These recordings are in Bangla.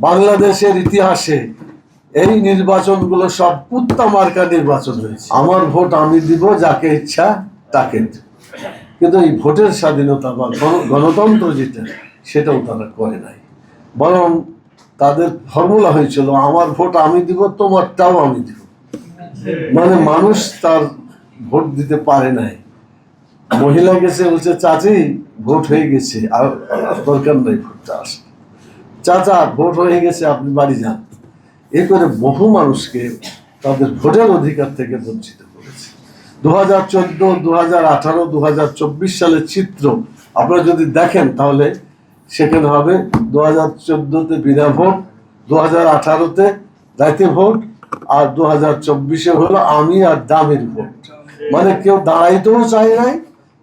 বাংলাদেশের ইতিহাসে এই নির্বাচনগুলো সব কুত্তা মার্কা নির্বাচন হয়েছে। আমার ভোট আমি দিব, যাকে ইচ্ছা তাকে। কিন্তু এই ভোটের স্বাধীনতা বা গণতন্ত্র যেটা, সেটাও তারা করে নাই। বরং তাদের ফর্মুলা হয়েছিল আমার ভোট আমি দিব, তোমারটাও আমি দিব। মানে মানুষ তার ভোট দিতে পারে নাই। মহিলা গেছে, বলছে চাচি ভোট হয়ে গেছে, আর দরকার নেই ভোটটা আসে। চাচা ভোট হয়ে গেছে, আপনি বাড়ি যান। এ করে বহু মানুষকে তাদের ভোটের অধিকার থেকে বঞ্চিত করেছে। 2014, 2018, 2024 সালের চিত্র আপনারা যদি দেখেন, তাহলে সেখানে হবে 2014-তে বিনা ভোট, 2018-তে রাইতে ভোট, আর 2024-এ হলো আমি আর দামের ভোট। মানে কেউ দাঁড়াইতেও চায় নাই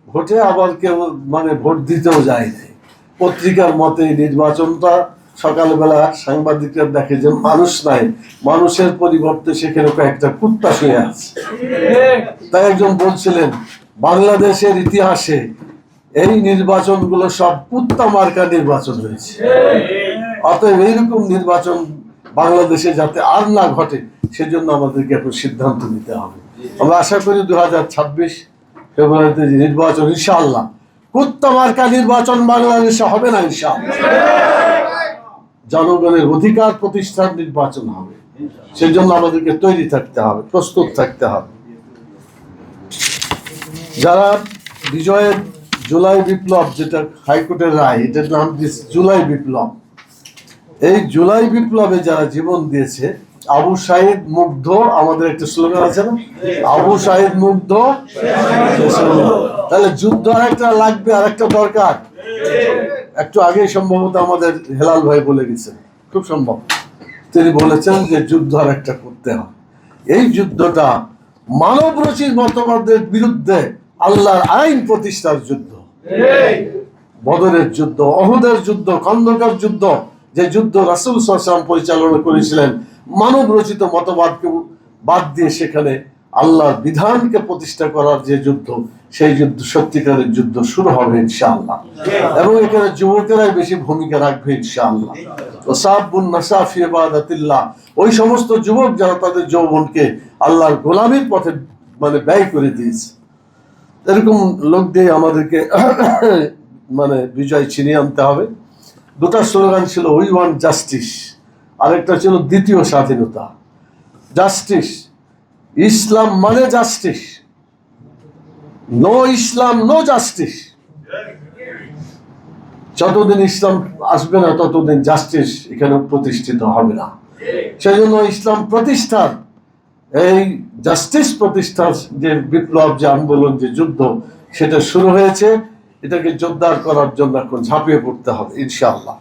ভোটে, আবার কেউ মানে ভোট দিতেও যায় নাই। পত্রিকার মতে নির্বাচনটা সকালবেলা সাংবাদিকরা দেখে যে মানুষ নাই, মানুষের পরিবর্তে সেখানে কয়েকটা কুত্তা শুয়ে আছে। তাই একজন বলছিলেন বাংলাদেশের ইতিহাসে এই নির্বাচনগুলো সব কুত্তা মার্কা নির্বাচন হয়েছে। অতএব এইরকম নির্বাচন বাংলাদেশে যাতে আর না ঘটে, সেজন্য আমাদেরকে এখন সিদ্ধান্ত নিতে হবে। আমরা আশা করি 2026 ফেব্রুয়ারিতে যে নির্বাচন, ইনশাআল্লাহ কুত্তা মার্কা নির্বাচন বাংলাদেশে হবে না। ইনশাআল্লাহ জনগণের অধিকার প্রতিষ্ঠার নির্বাচন হবে। সেজন্য আমাদেরকে তৈরি থাকতে হবে, প্রস্তুত থাকতে হবে। যারা বিজয়ের জুলাই বিপ্লব, যেটা হাইকোর্টের রায়, এটার নাম দিয়েছে জুলাই বিপ্লব। এই জুলাই বিপ্লবে যারা জীবন দিয়েছে, আবু সাঈদ মুগ্ধ, আমাদের একটা স্লোগান আছে না, আবু সাঈদ মুগ্ধ। তাহলে যুদ্ধ আরেকটা লাগবে, আরেকটা দরকার। একটু আগে সম্ভবত আমাদের হেলাল ভাই বলে গেছেন, খুব সম্ভব তিনি বলেছেন যে যুদ্ধ আর একটা করতে হবে। এই যুদ্ধটা মানব রচিত মতবাদের বিরুদ্ধে আল্লাহর আইন প্রতিষ্ঠার যুদ্ধ। বদরের যুদ্ধ, অহুদের যুদ্ধ, খন্দকার যুদ্ধ, যে যুদ্ধ রাসূল সাল্লাল্লাহু আলাইহি ওয়াসাল্লাম পরিচালনা করেছিলেন, মানব রচিত মতবাদকে বাদ দিয়ে সেখানে আল্লাহর বিধানকে প্রতিষ্ঠা করার যে যুদ্ধ, সেই যুদ্ধ সত্যিকারের যুদ্ধ শুরু হবে ইনশাআল্লাহ। এবং এখানে যুবকেরাই বেশি ভূমিকা রাখবে ইনশাআল্লাহ। ওয়াসাবুন নাসা ফি ইবাদাতিল্লাহ, ওই সমস্ত যুবক যারা তাদের যৌবনকে আল্লাহর গোলামীর পথে মানে ব্যয় করে দিয়েছে। এরকম লোক দিয়ে আমাদেরকে মানে বিজয় ছিনিয়ে আনতে হবে। দুটা স্লোগান ছিল, উই ওয়ান্ট জাস্টিস, আরেকটা ছিল দ্বিতীয় স্বাধীনতা। জাস্টিস, ইসলাম মানে জাস্টিস, নো ইসলাম নো জাস্টিস। যতদিন ইসলাম আসবে না, ততদিন জাস্টিস এখানে প্রতিষ্ঠিত হবে না। সেই জন্য ইসলাম প্রতিষ্ঠার, এই জাস্টিস প্রতিষ্ঠার যে বিপ্লব, যে আন্দোলন, যে যুদ্ধ, সেটা শুরু হয়েছে। এটাকে জোরদার করার জন্য এখন ঝাঁপিয়ে পড়তে হবে ইনশাআল্লাহ।